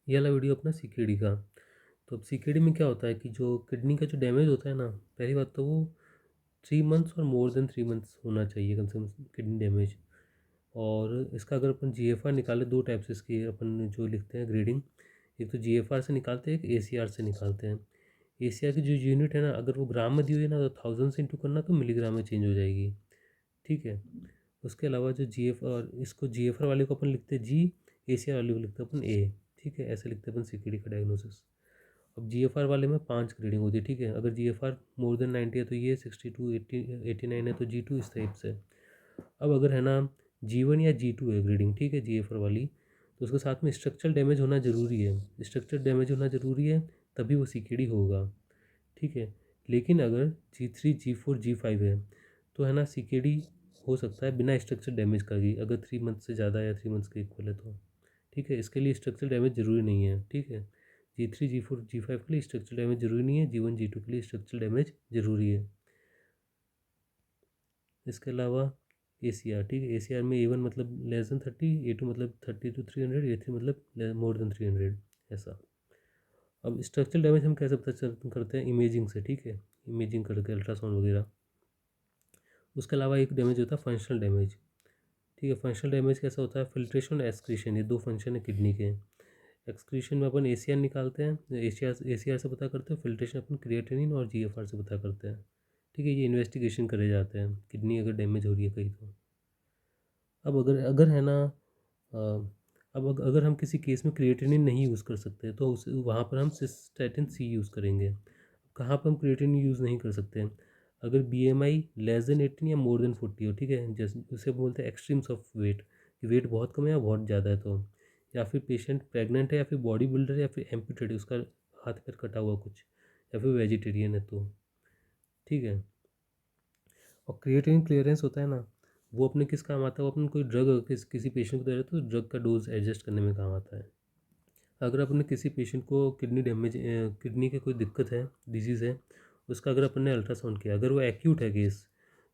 ये वाला वीडियो अपना सीकेडी का। तो अब सीकेडी में क्या होता है कि जो किडनी का जो डैमेज होता है ना, पहली बात तो वो 3 मंथ्स और मोर देन 3 मंथ्स होना चाहिए कम से कम किडनी डैमेज। और इसका अगर अपन जीएफआर निकाले, 2 टाइप से इसकी अपन जो लिखते हैं ग्रेडिंग, एक तो जीएफआर से निकालते हैं, एक एसीआर से निकालते हैं। एसीआर की जो यूनिट है ना, अगर वो ग्राम में दी हुई है ना, तो 1000 से इंटू करना तो मिलीग्राम में चेंज हो जाएगी। ठीक है। उसके अलावा जो जीएफआर, इसको जीएफआर वाले को अपन लिखते हैं जी, एसीआर वाले को लिखते हैं अपन ए। ठीक है, ऐसे लिखते हैं अपन सीकेडी का डायग्नोसिस। अब जीएफआर वाले में 5 ग्रेडिंग होती है। ठीक है, अगर जीएफआर मोर देन 90 है तो ये, 62, 80, 89 है तो जी2, इस टाइप से। अब अगर है ना जी1 या जी2 है ग्रेडिंग, ठीक है, जीएफआर वाली, तो उसके साथ में स्ट्रक्चरल डैमेज होना ज़रूरी है। स्ट्रक्चर डैमेज होना ज़रूरी है, तभी वो सीकेडी होगा। ठीक है। लेकिन अगर जी3, जी4, जी5 है तो है ना सीकेडी हो सकता है बिना स्ट्रक्चर डैमेज का ही, अगर 3 मंथ से ज़्यादा या 3 मंथ्स के इक्वल है तो। ठीक है, इसके लिए स्ट्रक्चर डैमेज ज़रूरी नहीं है। ठीक है, जी3, जी4, जी5 के लिए स्ट्रक्चर डैमेज ज़रूरी नहीं है, जी1, जी2 के लिए स्ट्रक्चर डैमेज ज़रूरी है। इसके अलावा एसीआर, ठीक है, एसीआर में ए1 मतलब लेस देन 30, ए2 मतलब 30 to 300, ए3 मतलब मोर देन 300, ऐसा। अब स्ट्रक्चरल डैमेज हम कैसे पता चल करते हैं? इमेजिंग से। ठीक है, इमेजिंग करके अल्ट्रासाउंड वगैरह। उसके अलावा एक डैमेज होता है फंक्शनल डैमेज। ठीक है, फंक्शनल डैमेज कैसा होता है? फिल्ट्रेशन और एक्सक्रीशन, ये 2 फंक्शन है किडनी के। एक्सक्रीशन में अपन एसीआर निकालते हैं, एसीआर से पता करते हैं। फिल्ट्रेशन अपन क्रिएटिनिन और जीएफआर से पता करते हैं। ठीक है, ये इन्वेस्टिगेशन करे जाते हैं किडनी अगर डैमेज हो रही है कहीं तो। अब अगर अगर है ना अ, अब अगर हम किसी केस में क्रिएटिनिन नहीं यूज़ कर सकते तो उस वहाँ पर हम सिस्टेटिन सी यूज़ करेंगे। कहाँ पर हम क्रिएटिनिन यूज़ नहीं कर सकते हैं? अगर बीएमआई लेस देन 18 या मोर देन 40 हो। ठीक है, जैसे उसे बोलते हैं एक्सट्रीम्स ऑफ वेट, कि वेट बहुत कम है या बहुत ज़्यादा है तो, या फिर पेशेंट प्रेग्नेंट है, या फिर बॉडी बिल्डर है, या फिर एम्पूटेड है, उसका हाथ पैर कटा हुआ कुछ, या फिर वेजिटेरियन है तो। ठीक है। और क्रिएटिनिन क्लियरेंस होता है ना, वो अपने किस काम आता है? वो अपने कोई ड्रग किसी पेशेंट को दे रहे हो तो ड्रग का डोज एडजस्ट करने में काम आता है। अगर अपन ने किसी पेशेंट को किडनी डैमेज, किडनी की कोई दिक्कत है, डिजीज़ है, उसका अगर अपन ने अल्ट्रासाउंड किया, अगर वो एक्यूट है केस,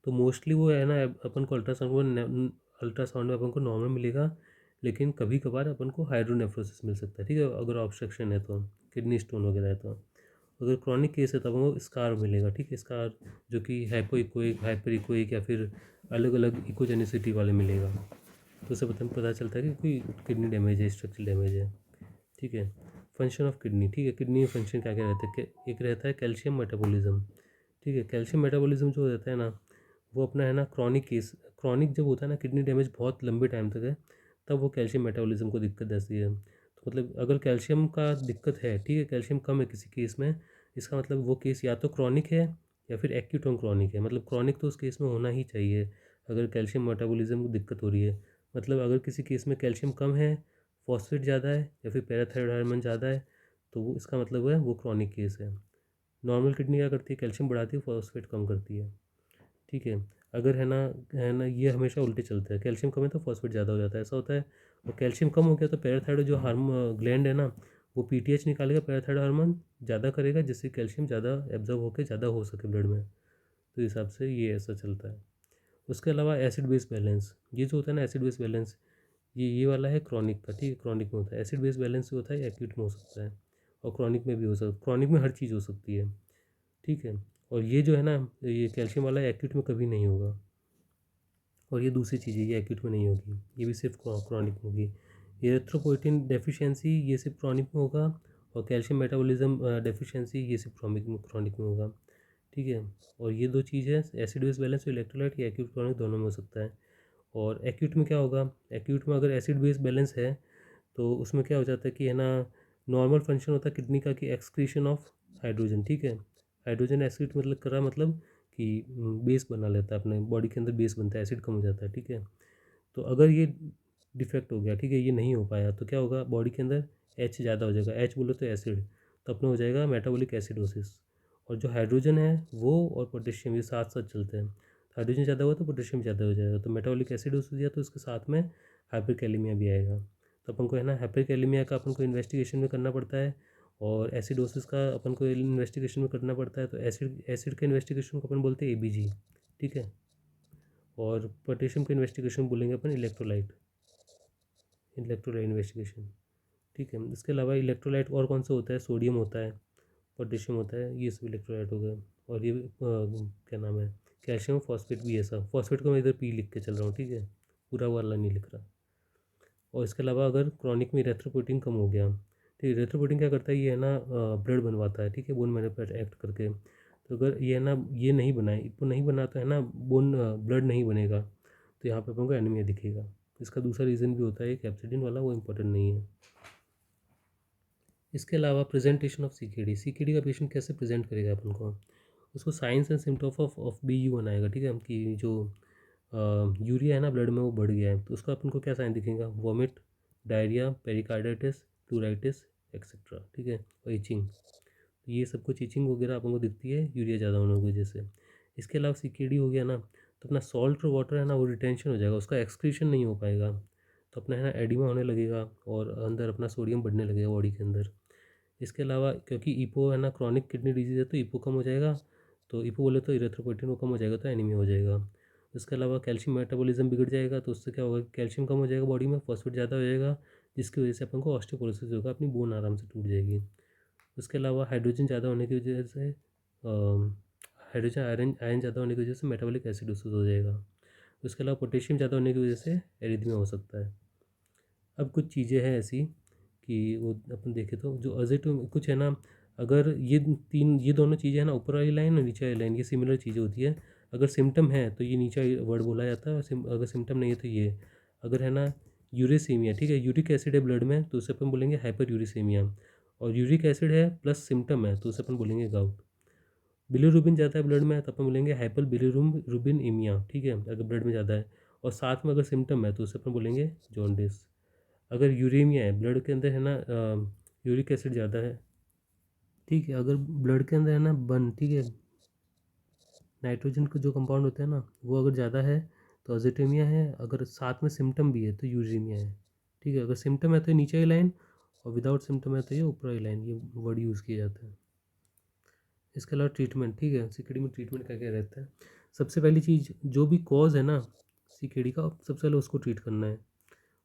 तो मोस्टली वो है ना अपन को अल्ट्रासाउंड में अपन को नॉर्मल मिलेगा। लेकिन कभी कभार अपन को हाइड्रोनेफ्रोसिस मिल सकता है। ठीक है, अगर ऑब्स्ट्रक्शन है तो, किडनी स्टोन वगैरह है तो। अगर क्रॉनिक केस है तब हमको स्कार मिलेगा। ठीक है, स्कार जो कि हाइपो इकोइक, हाइपर इकोइक, या फिर अलग अलग इकोजेनिसिटी वाले मिलेगा। तो उससे पता चलता है कि कोई किडनी डैमेज है, स्ट्रक्चरल डैमेज है। ठीक है। फंक्शन ऑफ किडनी, ठीक है, किडनी में फंक्शन क्या क्या रहता है? एक रहता है कैल्शियम मेटाबॉलिज्म। ठीक है, कैल्शियम मेटाबॉलिज्म जो रहता है ना, वो अपना है ना क्रॉनिक केस, क्रॉनिक जब होता है ना किडनी डैमेज बहुत लंबे टाइम तक है, तब वो कैल्शियम मेटाबॉलिज्म को दिक्कत देती है। तो मतलब अगर कैल्शियम का दिक्कत है, ठीक है, कैल्शियम कम है किसी केस में, इसका मतलब वो केस या तो क्रॉनिक है या फिर एक्यूट ऑन क्रॉनिक है। मतलब क्रॉनिक तो उस केस में होना ही चाहिए अगर कैल्शियम मेटाबॉलिज्म को दिक्कत हो रही है। मतलब अगर किसी केस में कैल्शियम कम है, फॉस्फेट ज़्यादा है, या फिर पैराथायरॉयड हार्मोन ज़्यादा है, तो वो इसका मतलब है वो क्रॉनिक केस है। नॉर्मल किडनी क्या करती है? कैल्शियम बढ़ाती है, फॉस्फेट कम करती है। ठीक है। अगर है ना ये हमेशा उल्टे चलते हैं, कैल्शियम कम है तो फॉस्फेट ज़्यादा हो जाता है, ऐसा होता है। और कैल्शियम कम हो गया तो पैराथायरॉयड जो हार्मोन ग्लैंड है ना, वो पीटीएच निकालेगा, पैराथायरॉयड हार्मोन ज़्यादा करेगा, जिससे कैल्शियम ज़्यादा एब्जॉर्ब होकर ज़्यादा हो सके ब्लड में। तो इस हिसाब से ये ऐसा चलता है। उसके अलावा एसिड बेस बैलेंस, ये जो होता है ना एसिड बेस बैलेंस, ये वाला है क्रॉनिक का। ठीक है, क्रॉनिक में होता है। एसिड बेस बैलेंस जो होता है एक्यूट में हो सकता है, और क्रॉनिक में भी हो सकता है। क्रॉनिक में हर चीज़ हो सकती है। ठीक है। और ये जो है ना, ये कैल्शियम वाला एक्यूट में कभी नहीं होगा। और ये दूसरी चीज़ है, ये एक्यूट में नहीं होगी, ये भी सिर्फ क्रॉनिक में होगी। एरिथ्रोपोइटिन डेफिशिएंसी ये सिर्फ क्रॉनिक में होगा, और कैल्शियम मेटाबॉलिज्म डेफिशिएंसी ये सिर्फ क्रॉनिक में होगा। ठीक है। और ये दो चीज़ है, एसिड बेस बैलेंस और इलेक्ट्रोलाइट, ये एक्यूट क्रॉनिक दोनों में हो सकता है। और एक्यूट में क्या होगा? एक्यूट में अगर एसिड बेस बैलेंस है तो उसमें क्या हो जाता है कि है ना, नॉर्मल फंक्शन होता है किडनी का कि एक्सक्रीशन ऑफ हाइड्रोजन। ठीक है, हाइड्रोजन एसिड मतलब कर रहा है, मतलब कि बेस बना लेता है, अपने बॉडी के अंदर बेस बनता है, एसिड कम हो जाता है। ठीक है, तो अगर ये डिफेक्ट हो गया, ठीक है, ये नहीं हो पाया, तो क्या होगा? बॉडी के अंदर एच ज़्यादा हो जाएगा, एच बोलो तो एसिड, तो अपना हो जाएगा मेटाबॉलिक एसिडोसिस। और जो हाइड्रोजन है वो और पोटेशियम ये साथ साथ चलते हैं, हाइड्रोजन ज़्यादा हुआ तो पोटेशियम ज़्यादा हो जाएगा, तो मेटाबॉलिक एसिडोसिस दिया तो इसके साथ में हाइपरकैलेमिया भी आएगा। तो अपन को है ना हाइपरकैलेमिया का अपन को इन्वेस्टिगेशन में करना पड़ता है, और एसिडोसिस का अपन को इन्वेस्टिगेशन में करना पड़ता है। तो एसिड एसिड के इन्वेस्टिगेशन को अपन बोलते हैं एबीजी। ठीक है। और पोटेशियम के इन्वेस्टिगेशन बोलेंगे अपन इलेक्ट्रोलाइट, इलेक्ट्रोलाइट इन्वेस्टिगेशन। ठीक है। इसके अलावा इलेक्ट्रोलाइट और कौन सा होता है, सोडियम होता है, पोटेशियम होता है, ये सब इलेक्ट्रोलाइट हो गए। और ये क्या नाम है, कैल्शियम फॉस्फेट भी है सब। फॉस्फेट को मैं इधर पी लिख के चल रहा हूँ, ठीक है, पूरा वाला नहीं लिख रहा। और इसके अलावा अगर क्रॉनिक में इरेथ्रोपोइटिन कम हो गया, तो इरेथ्रोपोइटिन क्या करता है, ये है ना ब्लड बनवाता है, ठीक है, बोन मैरो पर एक्ट करके। तो अगर ये है ना, ये नहीं बनाए, इसको नहीं बना तो है ना बोन ब्लड नहीं बनेगा, तो यहाँ पे अपन को एनीमिया दिखेगा। इसका दूसरा रीज़न भी होता है कैप्सिडिन वाला, वो इंपॉर्टेंट नहीं है। इसके अलावा प्रेजेंटेशन ऑफ सीकेडी का पेशेंट कैसे प्रेजेंट करेगा अपन को, उसको science and symptoms of BU बनाएगा, ठीक है, कि जो यूरिया है ना ब्लड में वो बढ़ गया है, तो उसका अपन को क्या साइन दिखेगा, वॉमिट, डायरिया, पेरिकार्डाइटिस, प्लूराइटिस एक्सेट्रा, ठीक है, और इचिंग। तो ये सब कुछ इचिंग वगैरह अपन को दिखती है यूरिया ज़्यादा होने की वजह से। इसके अलावा सीकेडी हो गया ना, तो अपना सॉल्ट और वाटर है ना वो रिटेंशन हो जाएगा, उसका एक्सक्रीशन नहीं हो पाएगा, तो अपना है ना एडिमा होने लगेगा और अंदर अपना सोडियम बढ़ने लगेगा बॉडी के अंदर। इसके अलावा क्योंकि ईपो है ना क्रॉनिक किडनी डिजीज़ है, तो ईपो कम हो जाएगा, तो ईपो बोले तो इरेथ्रोपोइटिन वो कम हो जाएगा, तो एनीमिया हो जाएगा। इसके अलावा कैल्शियम मेटाबॉलिज्म बिगड़ जाएगा, तो उससे क्या होगा, कैल्शियम कम हो जाएगा बॉडी में, फॉस्फेट ज़्यादा हो जाएगा, जिसकी वजह से अपन को ऑस्टियोपोरोसिस होगा, अपनी बोन आराम से टूट जाएगी। उसके अलावा हाइड्रोजन ज़्यादा होने की वजह से हाइड्रोजन आयरन आयन ज़्यादा होने की वजह से मेटाबॉलिक एसिडोसिस हो जाएगा। उसके अलावा पोटेशियम ज़्यादा होने की वजह से एरिथमिया हो सकता है। अब कुछ चीज़ें हैं ऐसी कि वो अपन देखें तो जो अजेटो कुछ है ना, अगर ये दोनों चीज़ें हैं ना, ऊपर वाली लाइन और नीचे वाली लाइन, ये सिमिलर चीज़ें होती है। अगर सिम्टम है तो ये नीचे वर्ड बोला जाता है, और अगर सिम्टम नहीं है तो ये। अगर है ना यूरेसीमिया, ठीक है, यूरिक एसिड है ब्लड में, तो उसे अपन बोलेंगे हाइपर यूरिसेमिया। और यूरिक एसिड है प्लस सिम्टम है, तो उसे अपन बोलेंगे गाउट। बिलीरुबिन ज़्यादा है ब्लड में, तो अपन बोलेंगे हाइपर बिलीरुबिन एमिया, ठीक है, अगर ब्लड में ज़्यादा है। और साथ में अगर सिम्टम है तो उसे अपन बोलेंगे जॉन्डिस। अगर यूरेमिया है, ब्लड के अंदर है ना यूरिक एसिड ज़्यादा है, ठीक है, अगर ब्लड के अंदर है ना ठीक है, नाइट्रोजन का जो कंपाउंड होता है ना वो अगर ज़्यादा है तो अजेटेमिया है, अगर साथ में सिम्टम भी है तो यूरेमिया है, ठीक है। अगर सिम्टम है तो नीचे की लाइन, और विदाउट सिम्टम है तो ये ऊपर वाली लाइन, ये वर्ड यूज़ किया जाता है। इसके अलावा ट्रीटमेंट, ठीक है, सीकेडी में ट्रीटमेंट क्या क्या रहता है। सबसे पहली चीज़, जो भी कॉज है ना सीकेडी का, सबसे पहले उसको ट्रीट करना है।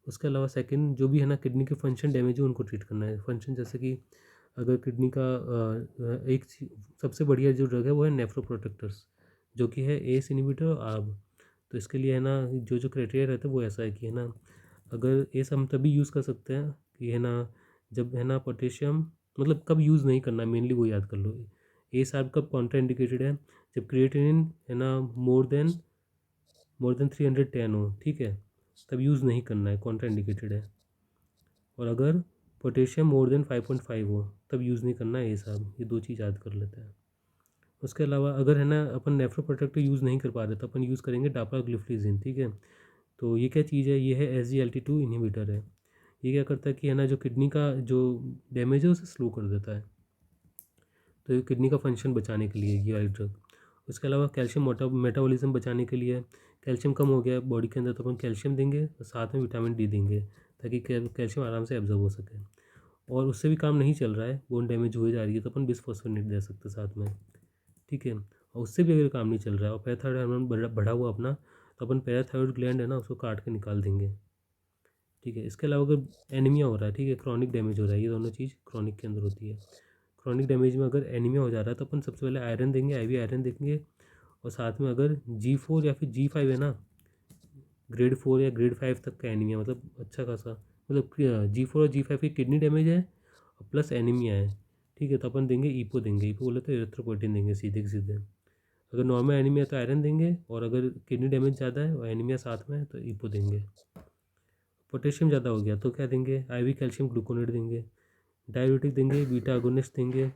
उसके अलावा सेकंड, जो भी है ना किडनी के फंक्शन डैमेज हो उनको ट्रीट करना है। फंक्शन जैसे कि अगर किडनी का सबसे बढ़िया जो ड्रग है वो है नेफ्रोप्रोटेक्टर्स, जो कि है एस इनहिबिटर और आर्ब। तो इसके लिए है ना जो क्राइटेरिया रहता है वो ऐसा है कि है ना, अगर एस हम तभी यूज़ कर सकते हैं कि है ना, जब है ना पोटेशियम, मतलब कब यूज़ नहीं करना, मेनली वो याद कर लो। एस आर्ब कब कॉन्ट्रा इंडिकेटेड है, जब क्रिएटिनिन है ना मोर देन 310 हो, ठीक है, तब यूज़ नहीं करना है, कॉन्ट्रा इंडिकेटेड है। और अगर पोटेशियम मोर देन 5.5 हो तब यूज़ नहीं करना है, ये साहब, ये दो चीज़ याद कर लेते हैं। उसके अलावा अगर है ना अपन नेफ्रोप्रोटेक्टर यूज़ नहीं कर पा रहे तो अपन यूज़ करेंगे डापाग्लिफ्लोज़िन, ठीक है। तो ये क्या चीज़ है, ये है SGLT2 इनहिबिटर है। ये क्या करता है कि है ना जो किडनी का जो डैमेज है उसे स्लो कर देता है, तो ये किडनी का फंक्शन बचाने के लिए ये वाली ड्रग। उसके अलावा कैल्शियम मेटाबॉलिज्म बचाने के लिए, कैल्शियम कम हो गया बॉडी के अंदर तो अपन कैल्शियम देंगे और साथ में विटामिन डी देंगे, ताकि कैल्शियम आराम से एब्जॉर्ब हो सके। और उससे भी काम नहीं चल रहा है, बोन डैमेज हो जा रही है, तो अपन बिस्फोस्फोनेट दे सकते साथ में, ठीक है। और उससे भी अगर काम नहीं चल रहा है और पैराथायरॉयड हार्मोन बढ़ा हुआ अपना, तो अपन पैराथायरॉयड ग्लैंड है ना उसको काट के निकाल देंगे, ठीक है। इसके अलावा अगर एनीमिया हो रहा है, ठीक है, क्रॉनिक डैमेज हो रहा है, ये दोनों चीज़ क्रॉनिक के अंदर होती है। क्रॉनिक डैमेज में अगर एनीमिया हो जा रहा है तो अपन सबसे पहले आयरन देंगे, IV आयरन देंगे। और साथ में अगर G4 या फिर G5 है ना, ग्रेड 4 या ग्रेड 5 तक का एनीमिया, मतलब अच्छा खासा, मतलब G4 और G5 की किडनी डैमेज है और प्लस एनीमिया है, ठीक है, तो अपन देंगे ईपो देंगे, ईपो बोले तो एरिथ्रोपोइटिन देंगे सीधे के सीधे। अगर नॉर्मल एनीमिया तो आयरन देंगे, और अगर किडनी डैमेज ज़्यादा है और एनीमिया साथ में है तो ईपो देंगे। पोटेशियम ज़्यादा हो गया तो क्या देंगे, IV कैल्शियम ग्लूकोनेट देंगे। डायबिटिक देंगे, बीटा अगोनिस्ट देंगे,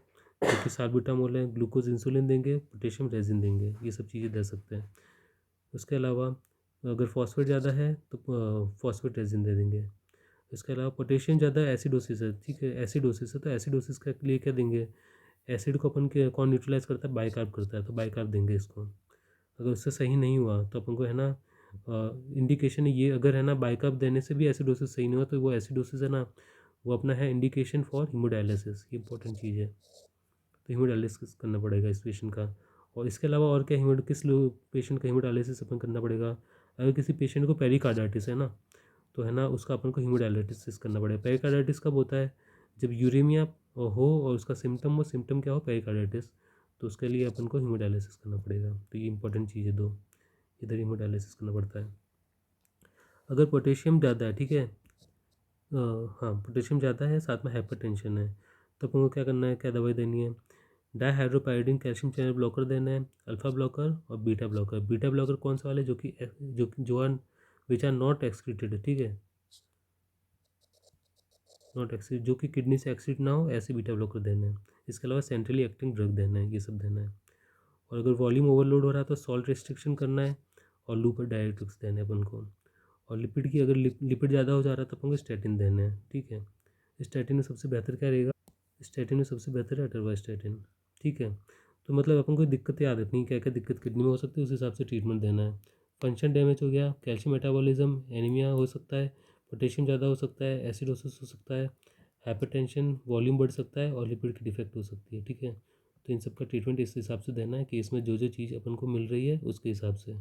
जो कि साल्बुटामोल है, ग्लूकोज इंसुलिन देंगे, पोटेशियम रेजिन देंगे, ये सब चीज़ें दे सकते हैं। उसके अलावा अगर फॉस्फेट ज़्यादा है तो फॉस्फेट रेजिन दे देंगे। इसके अलावा पोटेशियम ज़्यादा एसिडोसिस है, ठीक है, एसिडोसिस है, तो एसिडोसिस के लिए क्या देंगे, एसिड को अपन के कौन न्यूट्रलाइज करता है, बाइकार्ब करता है, तो बाइकार्ब देंगे इसको। अगर उससे सही नहीं हुआ तो अपन को है ना इंडिकेशन ये, अगर है ना बाइकार्ब देने से भी एसिडोसिस सही नहीं हुआ तो वो एसिडोसिस है ना, वो अपना है इंडिकेशन फॉर हीमोडायलिसिस, ये इंपॉर्टेंट चीज़ है, तो हीमोडायलिसिस करना पड़ेगा इस पेशेंट का। और इसके अलावा और क्या, किस पेशेंट का हीमोडायलिसिस अपन करना पड़ेगा, अगर किसी पेशेंट को पेरिकार्डाइटिस है ना, तो है ना उसका अपन को हीमोडायलिसिस करना पड़ेगा। पेरिकार्डाइटिस कब होता है? जब यूरेमिया हो और उसका सिम्टम क्या हो? पेरिकार्डाइटिस। तो उसके लिए अपन को हीमोडायलिसिस करना पड़ेगा। तो ये इंपॉर्टेंट चीज़ है दो, इधर हीमोडायलिसिस करना पड़ता है। अगर पोटेशियम ज़्यादा है, ठीक है, हाँ पोटेशियम ज़्यादा है, साथ में हाइपरटेंशन है, तो अपन को क्या करना है, क्या दवाई देनी है? डाईहाइड्रोपायरिडीन कैल्शियम चैनल ब्लॉकर देना है, अल्फा ब्लॉकर और बीटा ब्लॉकर। बीटा ब्लॉकर कौन सा वाले? जो are which are not excreted, ठीक है, नॉट एक्सक्रीट, जो कि किडनी से एक्सक्रीट ना हो, ऐसे बीटा ब्लॉकर देना है। इसके अलावा सेंट्रली एक्टिंग ड्रग देना है, ये सब देना है। और अगर वॉल्यूम ओवरलोड हो रहा है तो सॉल्ट रिस्ट्रिक्शन करना है और लूपर डायरेटिक्स देने हैं अपन को। और लिपिड की अगर लिपिड ज़्यादा हो जा रहा है तो अपन को स्टैटिन देना है, ठीक है। स्टैटिन में सबसे बेहतर क्या रहेगा? स्टैटिन में सबसे बेहतर है अटरवास्टैटिन, ठीक है। तो मतलब अपन को दिक्कतें याद रखनी, क्या क्या दिक्कत किडनी में हो सकती है, उस हिसाब से ट्रीटमेंट देना है। फंक्शन डैमेज हो गया, कैल्शियम मेटाबॉलिज्म, एनीमिया हो सकता है, पोटेशियम ज़्यादा हो सकता है, एसिडोसिस हो सकता है, हाइपरटेंशन, वॉल्यूम बढ़ सकता है और लिपिड की डिफेक्ट हो सकती है, ठीक है। तो इन सब का ट्रीटमेंट इस हिसाब से देना है कि इसमें जो जो चीज़ अपन को मिल रही है उसके हिसाब से।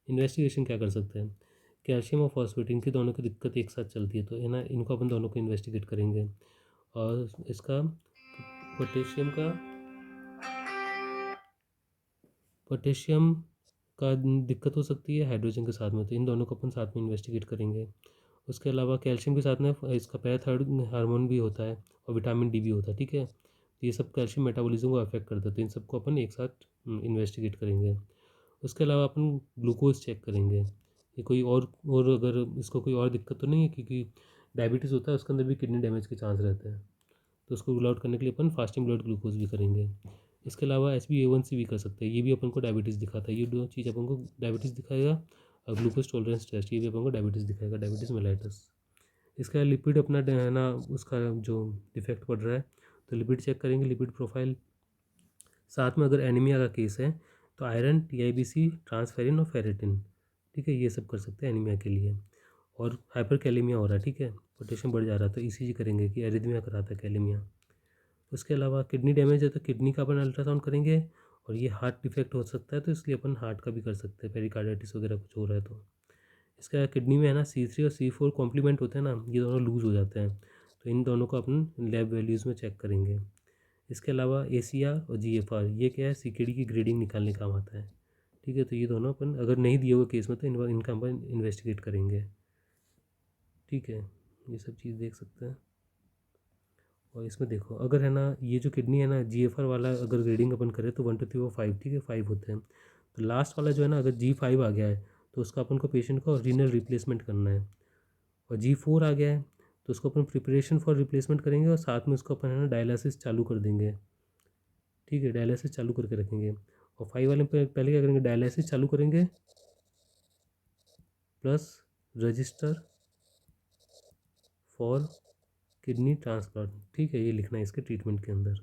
इन्वेस्टिगेशन क्या कर सकते हैं? कैल्शियम और फॉस्फेट, इनकी दोनों की दिक्कत एक साथ चलती है, तो है ना इनको अपन दोनों को इन्वेस्टिगेट करेंगे। और इसका पोटेशियम का पोटेशियम का दिक्कत हो सकती है हाइड्रोजन के साथ में, तो इन दोनों को अपन साथ में इन्वेस्टिगेट करेंगे। उसके अलावा कैल्शियम के साथ में इसका पैराथायरॉयड हार्मोन भी होता है और विटामिन डी भी होता है, ठीक है। तो ये सब कैल्शियम मेटाबॉलिज्म को अफेक्ट करता है, तो इन सबको अपन एक साथ इन्वेस्टिगेट करेंगे। उसके अलावा अपन ग्लूकोज चेक करेंगे, ये कोई और अगर इसको कोई और दिक्कत तो नहीं है, क्योंकि डायबिटीज़ होता है उसके अंदर भी किडनी डैमेज के चांस रहते हैं, तो उसको रूल आउट करने के लिए अपन फास्टिंग ब्लड ग्लूकोज भी करेंगे। इसके अलावा HbA1c भी कर सकते हैं, ये भी अपन को डायबिटीज़ दिखाता है। ये दो चीज़ अपन को डायबिटीज़ दिखाएगा और ग्लूकोज टॉलरेंस टेस्ट, ये भी अपन को डायबिटीज़ दिखाएगा, डायबिटीज़ मेलाइटस। इसके अलावा लिपिड अपना है ना उसका जो डिफेक्ट पड़ रहा है, तो लिपिड चेक करेंगे, लिपिड प्रोफाइल। साथ में अगर एनीमिया का केस है तो आयरन, TIBC, ट्रांसफेरिन और फेरेटिन, ठीक है, ये सब कर सकते हैं एनीमिया के लिए। और हाइपर कैलेमिया हो रहा है, ठीक है, पोटेशियम बढ़ जा रहा है, तो ECG करेंगे कि एरिथमिया कराता है कैलेमिया। उसके अलावा किडनी डैमेज है तो किडनी का अपन अल्ट्रासाउंड करेंगे, और ये हार्ट डिफेक्ट हो सकता है तो इसलिए अपन हार्ट का भी कर सकते हैं, पेरिकार्डाइटिस वगैरह कुछ हो रहा है तो। इसके अलावा किडनी में है ना C3 और C4 कॉम्प्लीमेंट होते हैं ना, ये दोनों लूज़ हो जाते हैं, तो इन दोनों को अपन लैब वैल्यूज़ में चेक करेंगे। इसके अलावा ACR और GFR, ये क्या है, CKD की ग्रेडिंग निकालने काम आता है, ठीक है। तो ये दोनों अपन अगर नहीं दिए हुए केस में तो इनका अपन इन्वेस्टिगेट करेंगे, ठीक है। ये सब चीज़ देख सकते हैं। और इसमें देखो अगर है ना ये जो किडनी है ना GFR वाला अगर ग्रेडिंग अपन करें तो 1 2 3 4 5, ठीक है, 5 होते हैं। तो लास्ट वाला जो है ना अगर G5 आ गया है तो उसका अपन को पेशेंट को रीनल रिप्लेसमेंट करना है। और G4 आ गया है तो उसको अपन प्रिपरेशन फॉर रिप्लेसमेंट करेंगे और साथ में उसको अपन है ना डायलिसिस चालू कर देंगे, ठीक है, डायलिसिस चालू करके रखेंगे। और 5 वाले पे पहले क्या करेंगे, डायलिसिस चालू करेंगे plus register for kidney transplant, ठीक है, ये लिखना है इसके ट्रीटमेंट के अंदर।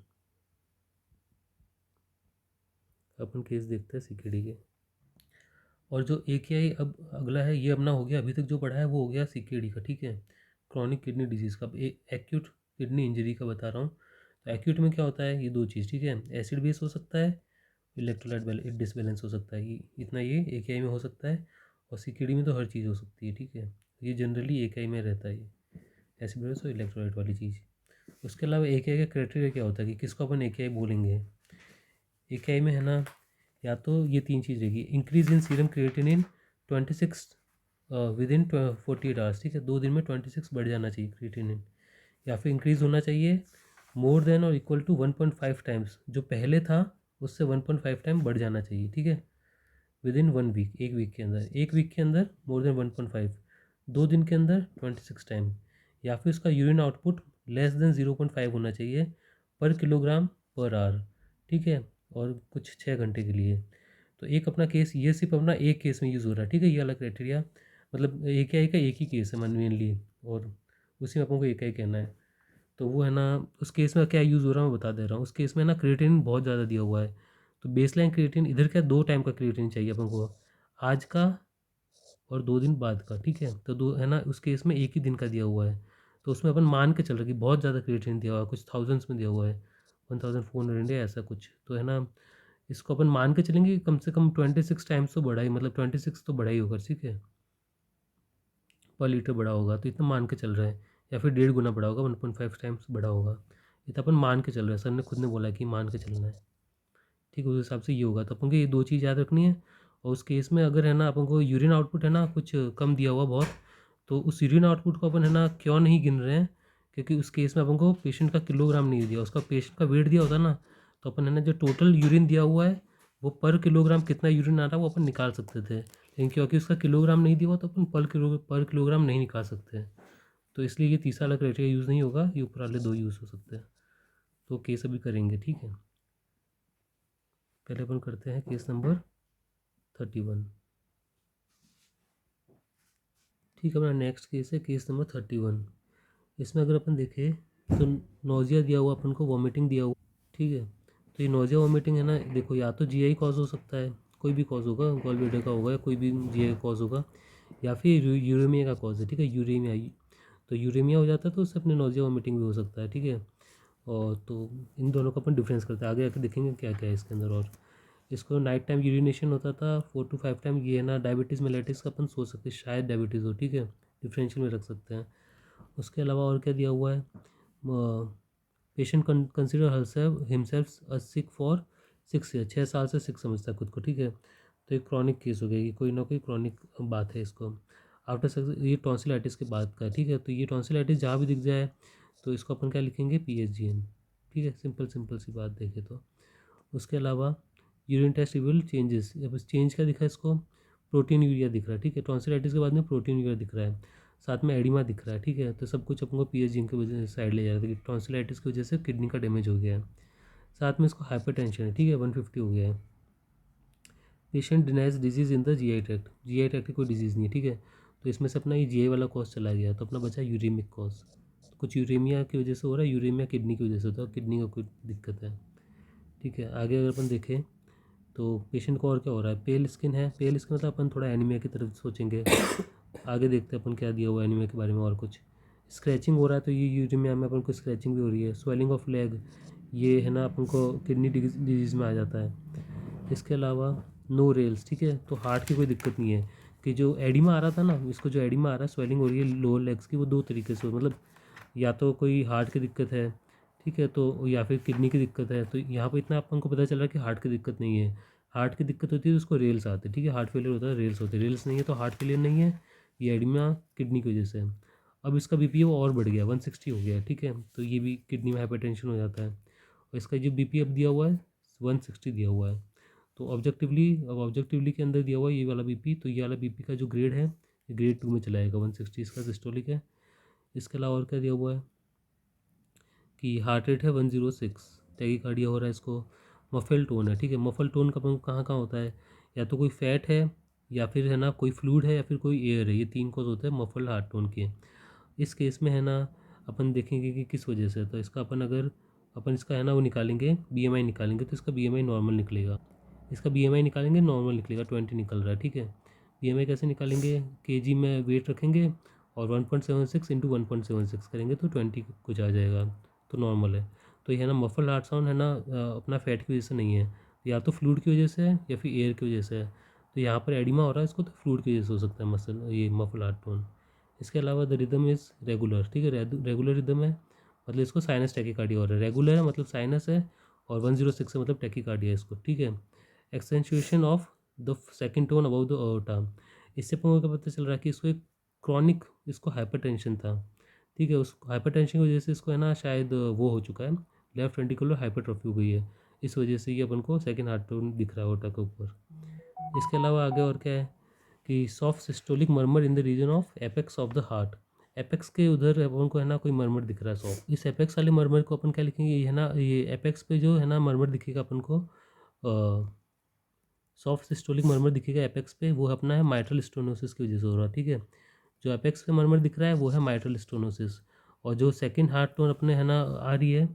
अपन केस देखते हैं CKD के। और जो AKI अब अगला है, ये अपना हो गया, अभी तक जो पढ़ा है वो हो गया CKD का, ठीक है, क्रॉनिक किडनी डिजीज़ का। अब एक्यूट किडनी इंजरी का बता रहा हूँ। तो एक्यूट में क्या होता है, ये दो चीज़, ठीक है, एसिड बेस हो सकता है, इलेक्ट्रोलाइट डिसबैलेंस हो सकता है, ये इतना ये AKI में हो सकता है। और CKD में तो हर चीज़ हो सकती है, ठीक है, ये जनरली AKI में रहता है, ये एसिड बेस और इलेक्ट्रोलाइट वाली चीज़। उसके अलावा AKI का क्राइटेरिया क्या होता है कि किसको अपन AKI बोलेंगे? AKI में है ना या तो ये तीन चीज़ रहेगी, increase in serum creatinine 26 with in 48 hours, ठीक है, 2 दिन में 26 बढ़ जाना चाहिए क्रिएटिनिन, या फिर इंक्रीज़ होना चाहिए मोर देन और इक्वल टू 1.5 टाइम्स, जो पहले था उससे 1.5 टाइम बढ़ जाना चाहिए, ठीक है, विद इन 1 वीक, एक वीक के अंदर, एक वीक के अंदर मोर देन 1.5, 2 दिन के अंदर 26 टाइम, या फिर उसका यूरिन आउटपुट लेस देन 0.5 होना चाहिए पर किलोग्राम पर आवर, ठीक है, और कुछ 6 घंटे के लिए। तो एक अपना केस ये सिर्फ अपना एक केस में यूज़ हो रहा है, ठीक है, ये वाला क्राइटेरिया, मतलब AKI का एक ही केस है मेनली, और उसी में अपन को AKI कहना है। तो वो है ना उस केस में क्या यूज़ हो रहा है मैं बता दे रहा हूँ। उस केस में ना क्रिएटिनिन बहुत ज़्यादा दिया हुआ है, तो बेसलाइन क्रिएटिनिन इधर क्या 2 टाइम का क्रिएटिनिन चाहिए अपन को, आज का और 2 दिन बाद का, ठीक है। तो दो है ना उस केस में एक ही दिन का दिया हुआ है, तो उसमें अपन मान के चल रहे कि बहुत ज़्यादा क्रिएटिनिन दिया हुआ है, कुछ थाउजेंड्स में दिया हुआ है, 1400 ऐसा कुछ, तो है ना इसको अपन मान के चलेंगे कि कम से कम 26 टाइम्स तो बढ़ा ही, मतलब 26 तो बढ़ा ही होगा, ठीक है। पर लीटर बढ़ा होगा, तो इतना मान के चल रहा है, या फिर 1.5 गुना बढ़ा होगा, 1.5 टाइम्स बढ़ा होगा, इतना अपन मान के चल रहे हैं, सर ने खुद ने बोला कि मान के चलना है, ठीक है। उस हिसाब से ये होगा, तो अपन को ये 2 चीज़ याद रखनी है। और उस केस में अगर है ना अपन को यूरिन आउटपुट है ना कुछ कम दिया हुआ बहुत, तो उस यूरिन आउटपुट को अपन है ना क्यों नहीं गिन रहे हैं, क्योंकि उस केस में अपन को पेशेंट का किलोग्राम नहीं दिया, उसका पेशेंट का वेट दिया होता ना, तो अपन है ना जो टोटल यूरिन दिया हुआ है वो पर किलोग्राम कितना यूरिन आ रहा है वो अपन निकाल सकते थे, लेकिन क्योंकि उसका किलोग्राम नहीं दिया हुआ तो अपन पर किलोग्राम नहीं निकाल सकते। तो इसलिए ये तीसरा वाला क्राइटेरिया यूज़ नहीं होगा, ये ऊपर वाले 2 यूज़ हो सकते हैं। तो केस अभी करेंगे, ठीक है। पहले अपन करते हैं केस नंबर 31, ठीक है। अपना नेक्स्ट केस है केस नंबर 31। इसमें अगर अपन देखें तो नोजिया दिया हुआ अपन को, वॉमिटिंग दिया हुआ, ठीक है। तो ये नोजिया वॉमिटिंग है ना, देखो या तो जीआई कॉज हो सकता है, कोई भी कॉज होगा, गॉल ब्लैडर का होगा या कोई भी जीआई कॉज होगा, या फिर यूरेमिया का कॉज है, ठीक है, यूरेमिया। तो यूरेमिया हो जाता है तो उससे अपने नोजिया वॉमिटिंग भी हो सकता है, ठीक है। और तो इन दोनों का अपन डिफरेंस करते हैं, आगे आके देखेंगे क्या क्या है इसके अंदर। और इसको नाइट टाइम यूरिनेशन होता था 4 to 5 टाइम, ये है ना डायबिटीज़ मेलिटस का अपन सोच सकते हैं, शायद डायबिटीज़ हो, ठीक है, डिफरेंशियल में रख सकते हैं। उसके अलावा और क्या दिया हुआ है, patient consider himself a sick for 6 year, 6 साल से सिक समझता है खुद को, ठीक है। तो एक क्रॉनिक केस हो गया, ये कोई ना कोई क्रॉनिक बात है इसको। आफ्टर सक्सेस, ये टॉन्सिलाइटिस के बाद का, ठीक है। तो ये टॉन्सिलाइटिस जहाँ भी दिख जाए तो इसको अपन क्या लिखेंगे, PSGN, ठीक है। सिंपल सिंपल सी बात देखें तो। उसके अलावा यूरिन टेस्ट रिवील चेंजेस, अब चेंज क्या दिखा है इसको, प्रोटीन यूरिया दिख रहा है, ठीक है। टॉन्सिलाइटिस के बाद में प्रोटीन यूरिया दिख रहा है, साथ में एडिमा दिख रहा है, ठीक है। तो सब कुछ अपन को PSGN की वजह से साइड ले जा रहा है, टॉन्सिलाइटिस की वजह से किडनी का डैमेज हो गया है, साथ में इसको हाइपरटेंशन है, ठीक है, 150 हो गया है। Patient denies disease in the GI tract, GI tract की कोई डिजीज़ नहीं है, ठीक है। तो इसमें से अपना ये GI वाला कॉज चला गया, तो अपना बचा यूरेमिक कॉज, कुछ यूरेमिया की वजह से हो रहा है, यूरेमिया किडनी की वजह से होता है, किडनी का कोई दिक्कत है, ठीक है। आगे अगर अपन देखें तो पेशेंट को और क्या हो रहा है, पेल स्किन है, पेल स्किन मतलब अपन थोड़ा एनीमिया की तरफ सोचेंगे। आगे देखते हैं अपन क्या दिया हुआ है एनीमिया के बारे में और कुछ। स्क्रैचिंग हो रहा है, तो ये यूरेमिया में अपन को स्क्रैचिंग भी हो रही है। स्वेलिंग ऑफ लेग, ये है ना अपन को किडनी डिजीज़ में आ जाता है। इसके अलावा नो रेल्स, ठीक है। तो हार्ट की कोई दिक्कत नहीं है, कि जो एडिमा आ रहा था ना, इसको जो एडिमा आ रहा है, स्वेलिंग हो रही है लोअर लेग्स की, वो 2 तरीके से मतलब या तो कोई हार्ट की दिक्कत है, ठीक है, तो या फिर किडनी की दिक्कत है। तो यहाँ पर इतना अपन को पता चल रहा है कि हार्ट की दिक्कत नहीं है। हार्ट की दिक्कत होती है तो उसको रेल्स आते हैं, ठीक है, हार्ट फेलियर होता है रेल्स होते हैं, रेल्स नहीं है तो हार्ट फेलियर नहीं है, ये एडिमा किडनी की वजह से है। अब इसका बीपी वो और बढ़ गया, 160 हो गया, ठीक है। तो ये भी किडनी में हाइपरटेंशन हो जाता है, और इसका जो बीपी अब दिया हुआ है 160 दिया हुआ है। तो ऑब्जेक्टिवली के अंदर दिया हुआ है ये वाला बीपी, तो ये वाला बीपी का जो ग्रेड है ग्रेड 2 में चला जाएगा, 160 इसका सिस्टोलिक है। इसके अलावा और क्या दिया हुआ है कि हार्ट रेट है 106, टैकीकार्डिया हो रहा है इसको। मफल टोन है, ठीक है। मफल टोन का कहाँ कहाँ होता है, या तो कोई फैट है, या फिर है ना कोई फ्लूइड है, या फिर कोई एयर है, ये 3 कॉज होते हैं मफल हार्ट टोन के। इस केस में है ना अपन देखेंगे कि किस वजह से, तो इसका अपन इसका है ना वो निकालेंगे, BMI निकालेंगे, तो इसका BMI नॉर्मल निकलेगा। इसका BMI निकालेंगे नॉर्मल निकलेगा, 20 निकल रहा है, ठीक है। BMI कैसे निकालेंगे, केजी में वेट रखेंगे और 1.76 इंटू 1.76 करेंगे तो 20 कुछ आ जाएगा, तो नॉर्मल है। तो ये है ना मफल हार्ट साउंड है ना अपना फैट की वजह से नहीं है, या तो फ्लूइड की वजह से है या फिर एयर की वजह से है। तो यहाँ पर एडिमा हो रहा है इसको, तो फ्लूइड की वजह से हो सकता है मसल ये मफल हार्ट टोन। इसके अलावा द रिदम इज़ रेगुलर, ठीक है, रेगुलर रिदम है, मतलब इसको साइनस टैकीकार्डिया हो रहा है, रेगुलर है मतलब साइनस है, और 106 है मतलब टैकीकार्डिया है इसको, ठीक है। Accentuation of the second tone about the aorta, इससे अपन को पता चल रहा है कि इसको एक क्रॉनिक इसको हाइपरटेंशन था, ठीक है। उस हाइपरटेंशन की वजह से इसको है ना शायद वो हो चुका है, लेफ्ट वेंट्रिकुलर हाइपरट्रॉफी हो गई है, इस वजह से ये अपन को सेकंड हार्ट टोन दिख रहा है ओटा के ऊपर। इसके अलावा आगे और क्या है कि soft systolic murmur in the region of apex of the heart, apex के उधर अपन को है ना कोई मर्मर दिख रहा है सॉफ्ट। इस एपेक्स वाले मर्मर को अपन क्या लिखेंगे, ये है ना ये एपेक्स पे जो है ना मर्मर दिखेगा अपन को, सॉफ्ट सिस्टोलिक मर्मर दिखेगा एपेक्स पे, वो अपना है माइट्रल स्टोनोसिस की वजह से हो रहा है, ठीक है। जो एपेक्स पे मर्मर दिख रहा है वो है माइट्रल स्टोनोसिस, और जो सेकंड हार्ट टोन अपने है ना आ रही है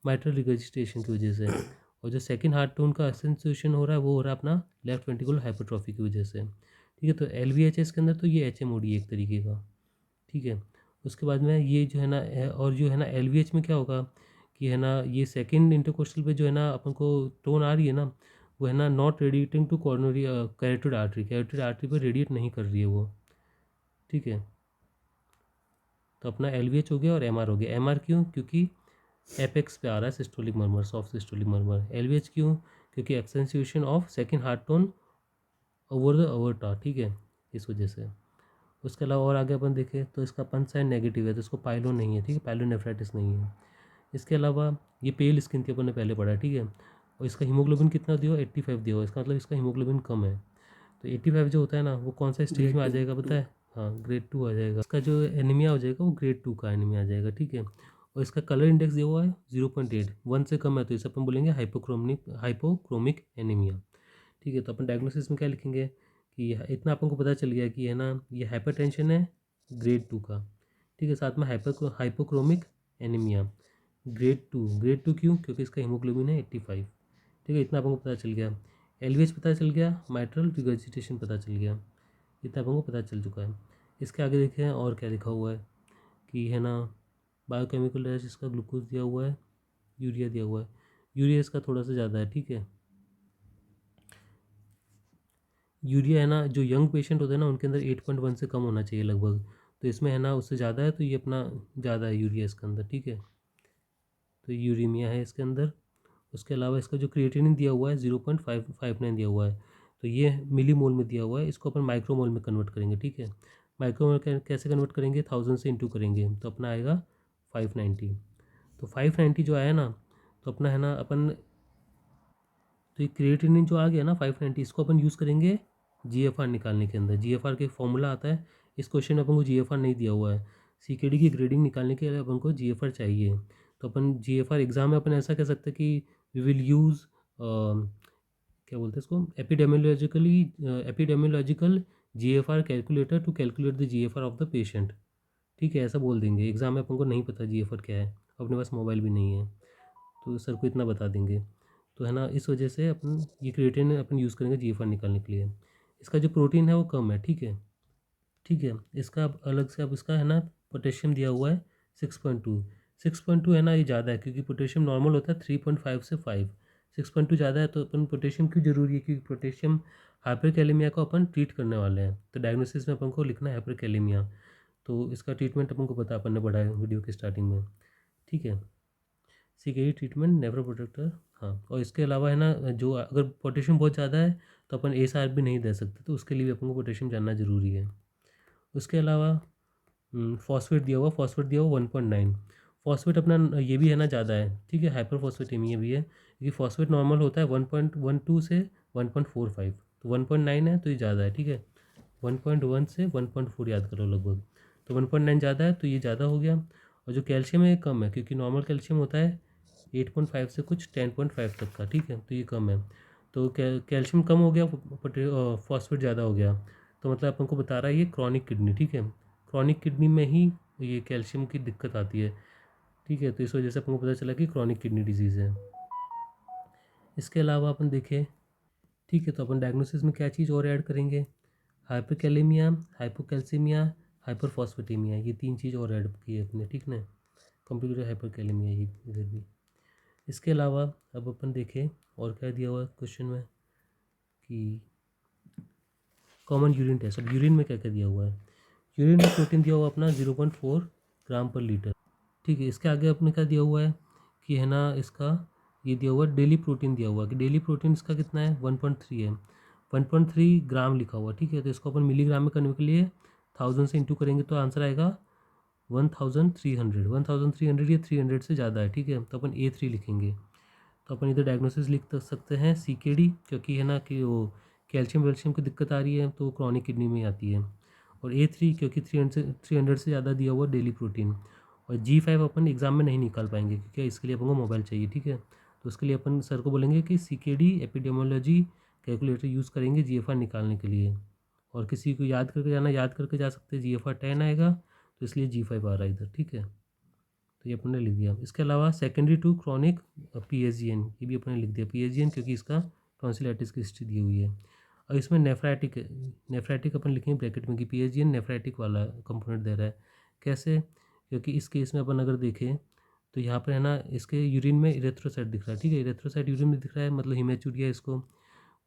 माइट्रल रिगर्जिटेशन की वजह से, और जो सेकंड हार्ट टोन का एसेंसुएशन हो रहा है वो हो रहा है अपना लेफ्ट वेंट्रिकुलर हाइपरट्रॉफी की वजह से, ठीक है। तो LVHS के अंदर तो ये HMOD है एक तरीके का, ठीक है। उसके बाद में ये जो है ना और जो है ना LVH में क्या होगा कि है ना ये सेकंड इंटरकोस्टल पे जो है ना अपन को टोन आ रही है ना, वो है ना not radiating to coronary carotid artery, carotid artery पर रेडिएट नहीं कर रही है वो, ठीक है। तो अपना LVH हो गया और MR हो गया। MR क्यों? क्योंकि एपेक्स पे आ रहा है systolic murmur, soft systolic murmur. LVH क्यों? क्योंकि एक्सेंचुएशन of second heart tone over the अवर्टा, ठीक है, इस वजह से। उसके अलावा और आगे अपन देखें तो इसका पंच साइन नेगेटिव है, तो इसको पाइलो नहीं है, ठीक है, पाइलोनेफ्राइटिस नहीं है। इसके अलावा ये पेल स्किन थी, अपन ने पहले पढ़ा, ठीक है। और इसका हीमोग्लोबिन कितना दिया हो? 85 दिया हो, इसका मतलब इसका हीमोग्लोबिन कम है। तो 85 जो होता है ना, वो कौन सा स्टेज में आ जाएगा पता है? हाँ, ग्रेड 2 आ जाएगा। इसका जो एनीमिया हो जाएगा वो ग्रेड 2 का एनीमिया आ जाएगा, ठीक है। और इसका कलर इंडेक्स दिया हुआ है 0.8, 1 से कम है तो इसे अपन बोलेंगे हाइपोक्रोमिक एनीमिया, ठीक है। तो अपन डायग्नोसिस में क्या लिखेंगे कि इतना अपन को पता चल गया कि है ना, ये हाइपरटेंशन है ग्रेड 2 का, ठीक है। साथ में हाइपोक्रोमिक एनीमिया ग्रेड 2 क्यों? क्योंकि इसका हीमोग्लोबिन है 85, ठीक है। इतना अपन को पता चल गया। LVH पता चल गया, माइट्रल रिगर्जिटेशन पता चल गया, इतना अपन को पता चल चुका है। इसके आगे देखें और क्या लिखा हुआ है कि है ना, बायोकेमिकल डैश इसका ग्लूकोज दिया हुआ है, यूरिया दिया हुआ है। यूरिया इसका थोड़ा सा ज़्यादा है, ठीक है। यूरिया है ना, जो यंग पेशेंट होते हैं ना, उनके अंदर 8.1 से कम होना चाहिए लगभग, तो इसमें है ना उससे ज़्यादा है, तो ये अपना ज़्यादा है यूरिया इसके अंदर, ठीक है। तो यूरीमिया है इसके अंदर। उसके अलावा इसका जो क्रिएटिनिन दिया हुआ है 0.559 दिया हुआ है, तो ये मिली मोल में दिया हुआ है, इसको अपन माइक्रोमोल में कन्वर्ट करेंगे, ठीक है। माइक्रोमोल कैसे कन्वर्ट करेंगे? 1000 से इंटू करेंगे तो अपना आएगा 590। तो 590 जो आया ना, तो अपना है ना अपन, तो ये क्रिएटिनिन जो आ गया ना 590, इसको अपन यूज़ करेंगे GFR निकालने के अंदर। GFR के फॉर्मूला आता है, इस क्वेश्चन में अपन को GFR नहीं दिया हुआ है। CKD की ग्रेडिंग निकालने के लिए अपन को GFR चाहिए, तो अपन GFR एग्ज़ाम में अपन ऐसा कह सकते हैं कि वी विल यूज़ क्या बोलते हैं इसको, epidemiological GFR calculator to calculate the GFR of the patient, ठीक है, ऐसा बोल देंगे। एग्ज़ाम में अपन को नहीं पता GFR क्या है, अपने पास मोबाइल भी नहीं है, तो सर को इतना बता देंगे। तो है ना, इस वजह से अपन ये क्रिएटिन अपन यूज़ करेंगे GFR निकालने के लिए। इसका जो प्रोटीन है वो कम है, ठीक है, ठीक है। इसका अब अलग से, अब इसका है ना पोटेशियम दिया हुआ है 6.2। 6.2 है ना, ये ज़्यादा है क्योंकि पोटेशियम नॉर्मल होता है 3.5 से 5, 6.2 ज़्यादा है। तो अपन पोटेशियम क्यों ज़रूरी है? क्योंकि पोटेशियम हाइपरकैलेमिया को अपन ट्रीट करने वाले हैं, तो डायग्नोसिस में अपन को लिखना है हाइपरकैलेमिया। तो इसका ट्रीटमेंट अपन को पता, अपन ने पढ़ा है वीडियो के स्टार्टिंग में, ठीक है। सीकेई ट्रीटमेंट नेफ्रोप्रोटेक्टर, हाँ। और इसके अलावा है ना, जो अगर पोटेशियम बहुत ज़्यादा है तो अपन ASR भी नहीं दे सकते, तो उसके लिए भी अपन को पोटेशियम जानना ज़रूरी है। उसके अलावा फॉस्फेट दिया हुआ 1.9। फॉस्फेट अपना ये भी है ना ज़्यादा है, ठीक है, हाइपर फॉस्फेटेमिया भी है, क्योंकि फॉस्फेट नॉर्मल होता है 1.12 से 1.45, तो 1.9 है तो ये ज़्यादा है, ठीक है। 1.1 से 1.4 याद करो लगभग, तो 1.9 ज़्यादा है तो ये ज़्यादा हो गया। और जो कैल्शियम है ये कम है, क्योंकि नॉर्मल कैल्शियम होता है 8.5 से कुछ 10.5 तक का, ठीक है, तो ये कम है। तो कैल्शियम कम हो गया, फॉस्फेट ज़्यादा हो गया, तो मतलब अपन को बता रहा है ये क्रॉनिक किडनी, ठीक है। क्रॉनिक किडनी में ही ये कैल्शियम की दिक्कत आती है, ठीक है। तो इस वजह से अपन को पता चला कि क्रॉनिक किडनी डिजीज़ है। इसके अलावा अपन देखें, ठीक है, तो अपन डायग्नोसिस में क्या चीज़ और ऐड करेंगे? हाइपरकैलेमिया, हाइपोकैल्सीमिया, हाइपरफॉस्फेटेमिया, ये 3 चीज़ और ऐड की है अपने, ठीक ना। कंप्लीट हाइपरकैलेमिया ये इधर भी। इसके अलावा अब अपन देखें और क्या दिया हुआ है क्वेश्चन में कि कॉमन यूरिन टेस्ट। अब यूरिन में क्या क्या दिया हुआ है? यूरिन में प्रोटीन दिया हुआ अपना 0.4 ग्राम पर लीटर, ठीक है। इसके आगे अपने क्या दिया हुआ है कि है ना, इसका ये दिया हुआ है डेली प्रोटीन दिया हुआ है, कि डेली प्रोटीन इसका कितना है 1.3 है, 1.3 ग्राम लिखा हुआ, ठीक है। तो इसको अपन मिलीग्राम में करने के लिए 1000 से इंटू करेंगे तो आंसर आएगा 1300। 1300 या 300 से ज़्यादा है, ठीक है, तो अपन A3 लिखेंगे। तो अपन इधर डायग्नोसिस लिख सकते हैं CKD, क्योंकि है ना कि वो कैल्शियम वेल्शियम की दिक्कत आ रही है तो क्रॉनिक किडनी में आती है। और A3 क्योंकि 300 से ज़्यादा दिया हुआ डेली प्रोटीन। और G5 अपन एग्ज़ाम में नहीं निकाल पाएंगे क्योंकि इसके लिए अपन को मोबाइल चाहिए, ठीक है। तो उसके लिए अपन सर को बोलेंगे कि CKD एपिडेमोलॉजी कैलकुलेटर यूज़ करेंगे GFR निकालने के लिए। और किसी को याद करके जाना, याद करके जा सकते हैं, GFR 10 आएगा, तो इसलिए G5 आ रहा है इधर, ठीक है। तो ये अपन ने लिख दिया। इसके अलावा सेकेंडरी टू क्रॉनिक PSGN, ये भी अपन ने लिख दिया PSGN, क्योंकि इसका टॉन्सिलाइटिस की हिस्ट्री दी हुई है। और इसमें नेफ्राइटिक अपन लिखेंगे ब्रैकेट में कि PSGN नेफ्राइटिक वाला कंपोनेंट दे रहा है। कैसे? क्योंकि इस केस में अपन अगर देखें तो यहाँ पर है ना, इसके यूरिन में इरेथ्रोसाइट दिख रहा है, ठीक है, इरेथ्रोसाइट यूरिन में दिख रहा है, मतलब हिमेचूरिया। इसको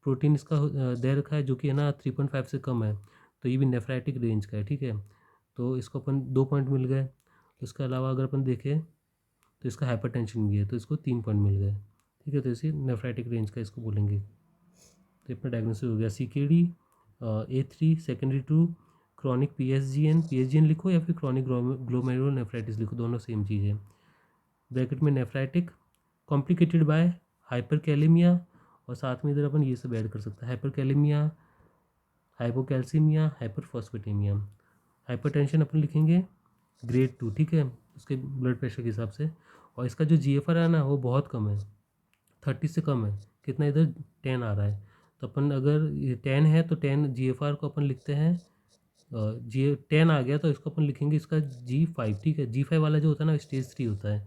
प्रोटीन इसका दे रखा है जो कि है ना 3.5 से कम है, तो ये भी नेफ्राइटिक रेंज का है, ठीक है। तो इसको अपन 2 पॉइंट मिल गए। उसके अलावा अगर अपन देखें तो इसका हाइपरटेंशन भी है, तो इसको 3 पॉइंट मिल गए, ठीक है। तो इसी नेफ्राइटिक रेंज का इसको बोलेंगे। तो अपना डायग्नोसिस हो गया CKD A3 secondary to chronic PSGN लिखो या फिर क्रॉनिक ग्लोमेरुलोनेफ्राइटिस लिखो, दोनों सेम चीज़ है। ब्रैकेट में नेफ्राइटिक कॉम्प्लिकेटेड बाय हाइपरकैलेमिया, और साथ में इधर अपन ये सब ऐड कर सकते हैं, हाइपरकैलेमिया, हाइपोकैल्सीमिया, हाइपरफॉस्फेटेमिया। हाइपरटेंशन अपन लिखेंगे ग्रेड 2, ठीक है, उसके ब्लड प्रेशर के हिसाब से। और इसका जो GFR है ना वो बहुत कम है, 30 से कम है। कितना इधर 10 आ रहा है, तो अपन अगर ये 10 है तो 10 GFR को अपन लिखते हैं, जी 10 आ गया तो इसको अपन लिखेंगे इसका G5, ठीक है। G5 वाला जो होता है ना स्टेज 3 होता है,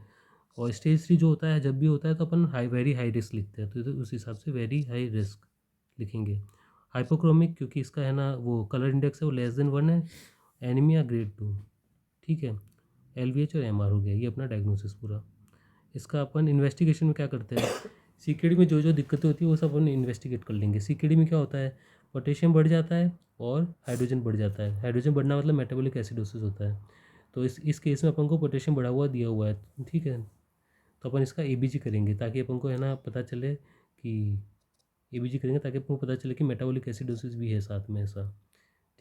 और स्टेज 3 जो होता है जब भी होता है तो अपन वेरी हाई रिस्क लिखते हैं, तो उस हिसाब से वेरी हाई रिस्क लिखेंगे। हाइपोक्रोमिक क्योंकि इसका है ना वो कलर इंडेक्स है वो <1 है। एनीमिया ग्रेड 2, ठीक है। LVH और MR हो गया, ये अपना डायग्नोसिस पूरा। इसका अपन इन्वेस्टिगेशन में क्या करते हैं, CKD में जो जो दिक्कतें होती है वो सब अपन इन्वेस्टिगेट कर लेंगे। CKD में क्या होता है, पोटेशियम बढ़ जाता है और हाइड्रोजन बढ़ जाता है। हाइड्रोजन बढ़ना मतलब मेटाबॉलिक एसिडोसिस होता है। तो इस केस में अपन को पोटेशियम बढ़ा हुआ दिया हुआ है, ठीक है। तो अपन इसका ABG करेंगे ताकि अपन को है ना पता चले कि ABG करेंगे ताकि अपन को पता चले कि मेटाबॉलिक एसिडोसिस भी है साथ में, ऐसा,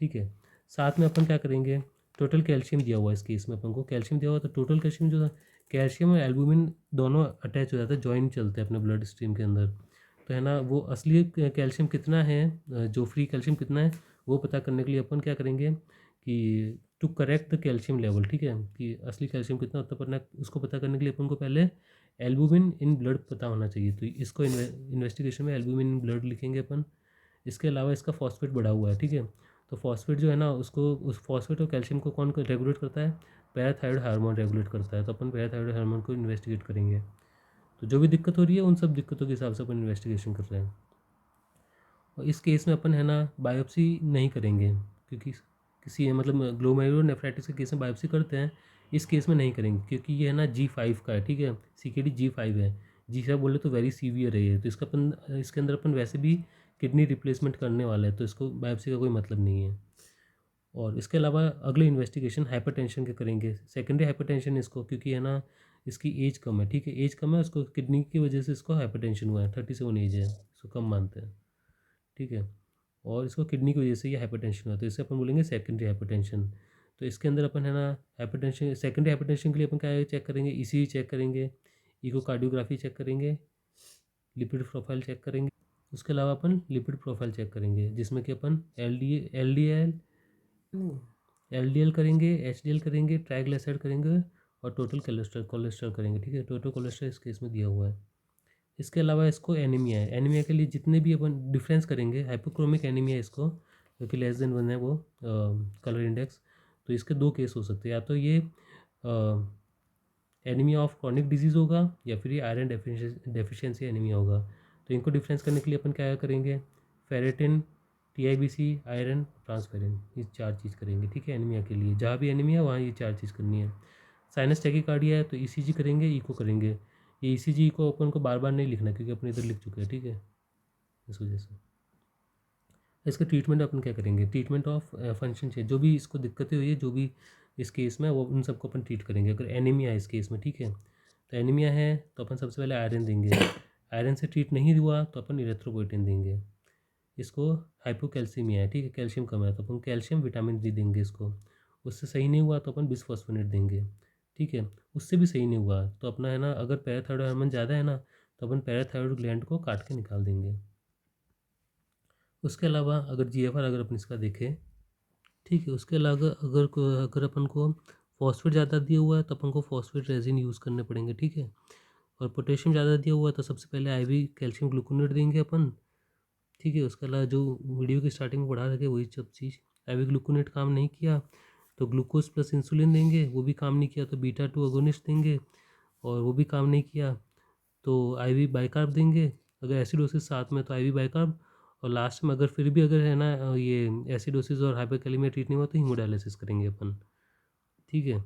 ठीक है। साथ में अपन क्या करेंगे, टोटल कैल्शियम दिया हुआ है इस केस में अपन को, कैल्शियम दिया हुआ तो टोटल कैल्शियम जो कैल्शियम और एल्बुमिन दोनों अटैच हो जाता है, जॉइंट चलते हैं अपने ब्लड स्ट्रीम के अंदर। तो है ना वो असली कैल्शियम कितना है, जो फ्री कैल्शियम कितना है वो पता करने के लिए अपन क्या करेंगे कि to correct the calcium level, ठीक है, कि असली कैल्शियम कितना होता है उसको पता करने के लिए अपन को पहले एल्बुमिन इन ब्लड पता होना चाहिए। तो इसको इन्वेस्टिगेशन में एल्बुमिन इन ब्लड लिखेंगे अपन। इसके अलावा इसका फॉस्फेट बढ़ा हुआ है, ठीक है। तो फॉस्फेट जो है ना उसको, उस फॉस्फेट और कैल्शियम को कौन रेगुलेट करता है, पैराथायरॉयड हार्मोन रेगुलेट करता है। तो अपन पैराथायरॉयड हार्मोन को इन्वेस्टिगेट करेंगे। तो जो भी दिक्कत हो रही है उन सब दिक्कतों के हिसाब से अपन इन्वेस्टिगेशन कर रहे हैं। और इस केस में अपन है ना बायोप्सी नहीं करेंगे, क्योंकि किसी मतलब ग्लोमेरुलोनेफ्राइटिस के केस में बायोप्सी करते हैं, इस केस में नहीं करेंगे क्योंकि ये है ना G5 का है, ठीक है। CKD G5 है, G5 बोले तो वेरी सीवियर है ये। तो इसके अंदर अपन वैसे भी किडनी रिप्लेसमेंट करने वाला है, तो इसको बायोप्सी का कोई मतलब नहीं है। और इसके अलावा अगले इन्वेस्टिगेशन हाइपरटेंशन के करेंगे, सेकेंडरी हाइपरटेंशन इसको, क्योंकि है ना इसकी एज कम है, ठीक है। एज कम है, उसको किडनी की वजह से इसको हाइपरटेंशन हुआ है, 37 एज है, इसको कम मानते हैं, ठीक है। और इसको किडनी की वजह से ये हाइपरटेंशन हुआ, तो इसे अपन बोलेंगे सेकेंडरी हाइपरटेंशन। तो इसके अंदर अपन है ना हाइपरटेंशन, सेकेंडरी हाइपरटेंशन के लिए अपन क्या चेक करेंगे, ECG चेक करेंगे, इकोकार्डियोग्राफी चेक करेंगे, लिपिड प्रोफाइल चेक करेंगे। उसके अलावा अपन लिपिड प्रोफाइल चेक करेंगे जिसमें कि अपन LDL करेंगे, HDL करेंगे, ट्राइग्लिसराइड करेंगे और टोटल कोलेस्ट्रॉल करेंगे, ठीक है। टोटल कोलेस्ट्रॉल इस केस में दिया हुआ है। इसके अलावा इसको एनीमिया है, एनीमिया के लिए जितने भी अपन डिफरेंस करेंगे, हाइपोक्रोमिक एनीमिया इसको, जो कि <1 है वो कलर इंडेक्स। तो इसके 2 केस हो सकते हैं, या तो ये एनीमिया ऑफ क्रॉनिक डिजीज़ होगा या फिर ये आयरन डेफिशिएंसी एनीमिया होगा। तो इनको डिफरेंस करने के लिए अपन क्या करेंगे, फेरेटिन, TIBC, आयरन, ट्रांसफेरिन, ये 4 चीज़ करेंगे, ठीक है। एनीमिया के लिए जहाँ भी एनीमिया वहाँ ये 4 चीज़ करनी है। साइनस टैकीकार्डिया है तो ECG करेंगे, इको करेंगे। ये ECG को अपन को बार बार नहीं लिखना क्योंकि अपन इधर लिख चुके हैं, ठीक है, इस वजह से। इसका ट्रीटमेंट अपन क्या करेंगे, ट्रीटमेंट ऑफ फंक्शन चेंज, जो भी इसको दिक्कतें हुई है जो भी इस केस में, वो उन सबको अपन ट्रीट करेंगे। अगर एनीमिया है इस केस में, ठीक है, तो एनीमिया है तो अपन सबसे पहले आयरन देंगे। आयरन से ट्रीट नहीं हुआ तो अपन इरेथ्रोपोइटिन देंगे। इसको हाइपोकैल्सीमिया है, ठीक है, कैल्शियम कम है तो अपन कैल्शियम विटामिन D देंगे इसको। उससे सही नहीं हुआ तो अपन बिस्फोस्फोनेट देंगे, ठीक है। उससे भी सही नहीं हुआ तो अपना है ना अगर पैराथायरॉयड हार्मोन ज़्यादा है ना तो अपन पैराथायरॉयड ग्लैंड को काट के निकाल देंगे। उसके अलावा अगर GFR अगर अपन इसका देखें, ठीक है, उसके अलावा अगर अपन को फॉस्फेट ज़्यादा दिया हुआ है तो अपन को फॉस्फेट रेजिन यूज़ करने पड़ेंगे, ठीक है। और पोटेशियम ज़्यादा दिया हुआ है तो सबसे पहले IV कैल्शियम ग्लूकोनेट देंगे अपन, ठीक है। उसके अलावा जो वीडियो की स्टार्टिंग में पढ़ा रखे वही सब चीज़, IV ग्लूकोनेट काम नहीं किया तो ग्लूकोज प्लस इंसुलिन देंगे, वो भी काम नहीं किया तो β2 अगोनिस्ट देंगे, और वो भी काम नहीं किया तो IV बाइकार्ब देंगे। अगर एसिडोसिस साथ में तो IV बाइकार्ब, और लास्ट में अगर फिर भी अगर है ना ये एसिडोसिस और हाइपरकैलेमिया ट्रीट नहीं हुआ तो हीमोडायलिसिस करेंगे अपन, ठीक है।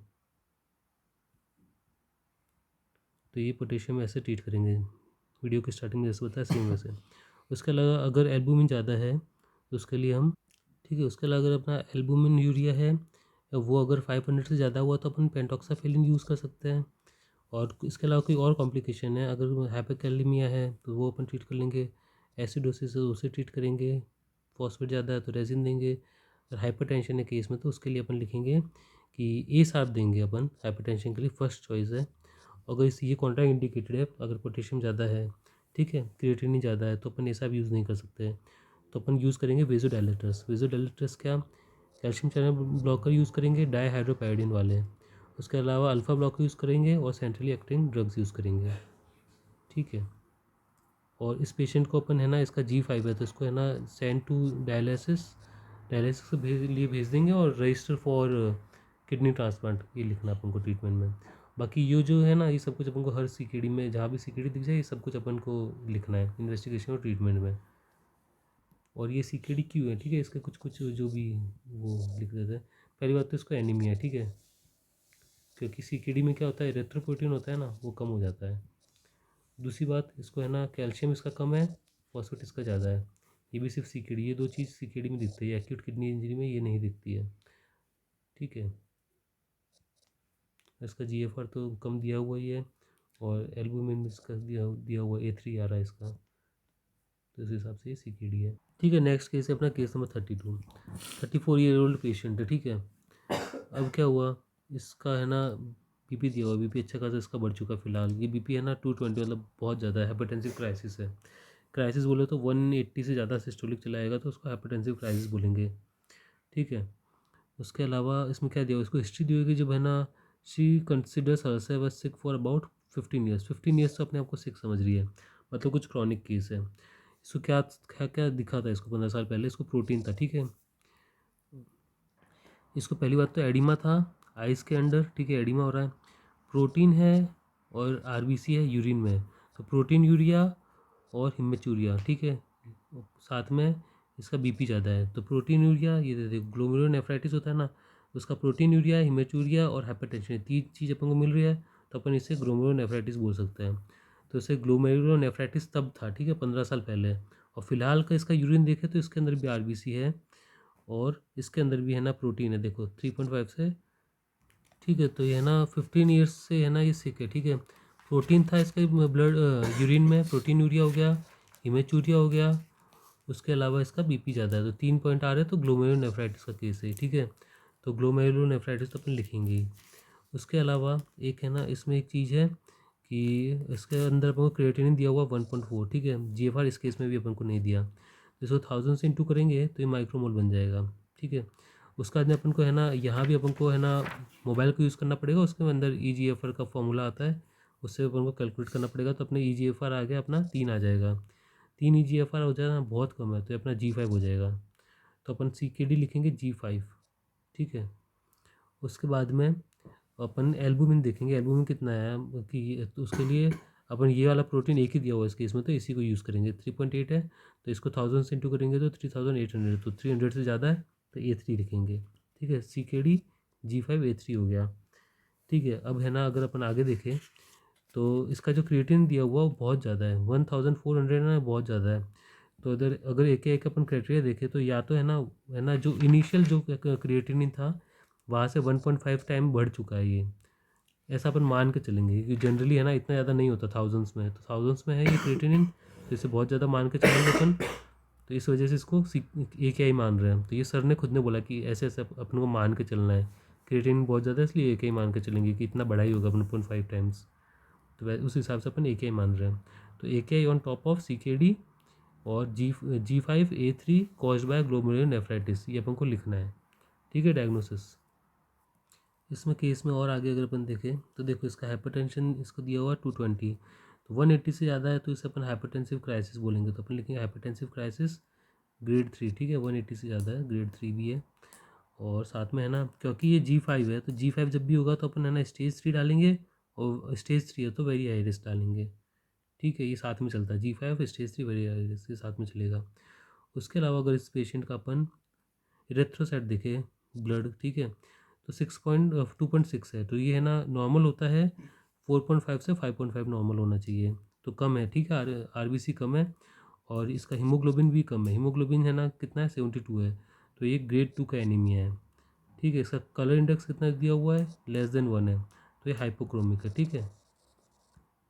तो ये पोटेशियम ऐसे ट्रीट करेंगे, वीडियो की स्टार्टिंग में जैसे बताया सेम वैसे। उसके अलावा अगर एल्बुमिन ज़्यादा है तो उसके लिए हम ठीक है। उसके अलावा अगर अपना एल्बुमिन यूरिया है वो अगर 500 से ज़्यादा हुआ तो अपन पेंटॉक्साफिलिन यूज़ कर सकते हैं। और इसके अलावा कोई और कॉम्प्लिकेशन है, अगर हाइपरकैलेमिया है तो वो अपन ट्रीट कर लेंगे, एसिडोसिस है तो उसे ट्रीट करेंगे, फॉस्फेट ज़्यादा है तो रेजिन देंगे, और हाइपरटेंशन है केस में तो उसके लिए अपन लिखेंगे कि ए साहब देंगे अपन, हाइपरटेंशन के लिए फर्स्ट चॉइस है। अगर इस ये कॉन्ट्रा इंडिकेटेड है, अगर पोटेशियम ज़्यादा है, ठीक है, क्रिएटिनिन ज़्यादा है, तो अपन ए साहब यूज़ नहीं कर सकते, तो अपन यूज़ करेंगे वेज़ोडाइलेटर्स। वेज़ोडाइलेटर्स क्या, कैल्शियम चैनल ब्लॉकर यूज़ करेंगे डाईहाइड्रोपाइरिडीन वाले। उसके अलावा अल्फ़ा ब्लॉकर यूज़ करेंगे और सेंट्रली एक्टिंग ड्रग्स यूज़ करेंगे, ठीक है। और इस पेशेंट को अपन है ना, इसका G5 है तो इसको है ना सेंड टू डायलिसिस, डायलिसिस के लिए भेज देंगे, और रजिस्टर फॉर किडनी ट्रांसप्लांट ये लिखना अपन को ट्रीटमेंट में। बाकी ये जो है ना, ये सब कुछ अपन को हर सीकेडी में जहाँ भी सीकेडी दिख जाए ये सब कुछ अपन को लिखना है इन्वेस्टिगेशन और ट्रीटमेंट में। और ये सीकेडी क्यों है, ठीक है, इसके कुछ कुछ जो भी वो लिख देते हैं। पहली बात तो इसको एनीमिया है, ठीक है, क्योंकि सीकेडी में क्या होता है, एरिथ्रोपोइटिन होता है ना, वो कम हो जाता है। दूसरी बात, इसको है ना कैल्शियम इसका कम है, फॉस्फेट इसका ज़्यादा है। ये भी सिर्फ सीकेडी, ये दो चीज़ सीकेडी में दिखती है, एक्यूट किडनी इंजरी में ये नहीं दिखती है, ठीक है। इसका GFR तो कम दिया हुआ ही है, और एल्बुमिन इसका दिया हुआ A3 आ रहा है इसका, तो इस हिसाब से ये सीकेडी है, ठीक है। नेक्स्ट केस है अपना केस नंबर 32, 34-year-old पेशेंट है, ठीक है। अब क्या हुआ, इसका है ना बीपी दिया हुआ, बीपी अच्छा खासा इसका बढ़ चुका है फिलहाल, ये बीपी है ना 220, मतलब बहुत ज़्यादा है, हाइपरटेंसिव क्राइसिस है। क्राइसिस बोले तो 180 से ज़्यादा सिस्टोलिक चला जाएगा तो उसको हाइपरटेंसिव क्राइसिस बोलेंगे, ठीक है। उसके अलावा इसमें क्या दिया हुआ, इसको हिस्ट्री दी होगी जब है ना, she considers herself as sick for about 15 years. 15 years तो अपने आप को सिक समझ रही है, मतलब कुछ क्रॉनिक केस है। इसको क्या क्या क्या दिखा था इसको 15 साल पहले, इसको प्रोटीन था, ठीक है। इसको पहली बात तो एडिमा था आइस के अंडर, ठीक है, एडिमा हो रहा है, प्रोटीन है और आरबीसी है यूरिन में, तो प्रोटीन यूरिया और हिमेचूरिया, ठीक है। साथ में इसका बीपी ज़्यादा है, तो प्रोटीन यूरिया, ये दे ग्लोमेरुलोनेफ्राइटिस होता है ना, उसका प्रोटीन यूरिया, हिमेचूरिया और हाइपरटेंशन, तीन चीज़ अपन को मिल रही है, तो अपन इसे ग्लोमेरुलोनेफ्राइटिस बोल सकते हैं। तो इसे ग्लोमेरुलोनेफ्राइटिस तब था, ठीक है, 15 साल पहले। और फिलहाल का इसका यूरिन देखें तो इसके अंदर भी आरबीसी है, और इसके अंदर भी है ना प्रोटीन है, देखो 3.5 से, ठीक है। तो ये है ना 15 ईयर्स से है ना ये सिक है, ठीक है। प्रोटीन था इसके ब्लड यूरिन में, प्रोटीन यूरिया हो गया, हिमेचूरिया हो गया, उसके अलावा इसका बीपी ज़्यादा है, तो 3 पॉइंट आ रहे हैं, तो ग्लोमेरुलोनेफ्राइटिस का केस है, ठीक है। तो ग्लोमेरुलोनेफ्राइटिस तो अपन लिखेंगे ही। उसके अलावा एक है ना, इसमें एक चीज़ है कि इसके अंदर अपन को क्रिएटिनिन दिया हुआ 1.4, ठीक है। GFR इस केस में भी अपन को नहीं दिया, इसको 1000 से इंटू करेंगे तो ये माइक्रोमोल बन जाएगा, ठीक है। उसका बाद में अपन को है ना, यहाँ भी अपन को है ना मोबाइल को यूज़ करना पड़ेगा, उसके अंदर EGFR का फॉर्मूला आता है, उससे अपन को कैलकुलेट करना पड़ेगा, तो अपने EGFR आ गया अपना 3 आ जाएगा, 3 EGFR हो जाएगा, बहुत कम है, तो अपना G5 हो जाएगा, तो अपन CKD लिखेंगे G5, ठीक है। उसके बाद में अपन एल्बुमिन देखेंगे, एल्बुमिन कितना है कि, तो उसके लिए अपन ये वाला प्रोटीन एक ही दिया हुआ है इस केस में, तो इसी को यूज़ करेंगे, 3.8 है, तो इसको 1000 से इंटू करेंगे तो 3800, तो 300 से ज़्यादा है तो A3 लिखेंगे, ठीक है। CKD G5 A3 हो गया, ठीक है। अब है ना, अगर अपन आगे देखें तो इसका जो क्रिएटिन दिया हुआ वो बहुत ज़्यादा है, 1400 ना, बहुत ज़्यादा है। तो इधर अगर एक एक अपन क्राइटेरिया देखें तो या तो है ना जो इनिशियल जो क्रिएटिनिन था वहाँ से 1.5 टाइम बढ़ चुका है ये, ऐसा अपन मान के चलेंगे, क्योंकि जनरली है ना इतना ज़्यादा नहीं होता थाउजेंड्स में, तो थाउजेंड्स में है ये क्रिएटिनिन, तो इसे बहुत ज़्यादा मान के चलेंगे अपन, तो इस वजह से इसको एक ही मान रहे हैं। तो ये सर ने खुद ने बोला कि ऐसे ऐसे अपन को मान के चलना है, क्रिएटिनिन बहुत ज़्यादा है इसलिए एक ही मान के चलेंगे कि इतना बड़ा ही होगा 1.5 टाइम्स, तो उस हिसाब से अपन AK मान रहे हैं। तो AK on top of CKD और G5A3 कॉज्ड बाय ग्लोमेरुलोनेफ्राइटिस, ये अपन को लिखना है, ठीक है, डायग्नोसिस। इसमें केस में और आगे अगर अपन देखें तो देखो इसका हाइपरटेंशन इसको दिया हुआ 220, तो 180 से ज़्यादा है तो इसे अपन हाइपरटेंसिव क्राइसिस बोलेंगे, तो अपन लिखेंगे हाइपरटेंसिव क्राइसिस ग्रेड 3, ठीक है। 180 से ज़्यादा है, ग्रेड 3 भी है। और साथ में है ना, क्योंकि ये G5 है तो G5 जब भी होगा तो अपन है ना स्टेज 3 डालेंगे, और स्टेज 3 है तो वेरी हाई रिस्क डालेंगे, ठीक है। ये साथ में चलता है, G5 stage 3 very high risk, ये साथ में चलेगा। उसके अलावा अगर इस पेशेंट का अपन इरेथ्रोसाइट देखें ब्लड, ठीक है, तो 2.6 है, तो ये है ना नॉर्मल होता है 4.5 से 5.5 नॉर्मल होना चाहिए, तो कम है, ठीक है। RBC कम है, और इसका हीमोग्लोबिन भी कम है, हीमोग्लोबिन है ना कितना है 72 है, तो ये ग्रेड 2 का एनीमिया है, ठीक है। इसका कलर इंडेक्स कितना दिया हुआ है, <<1 है, तो ये हाइपोक्रोमिक है, ठीक है।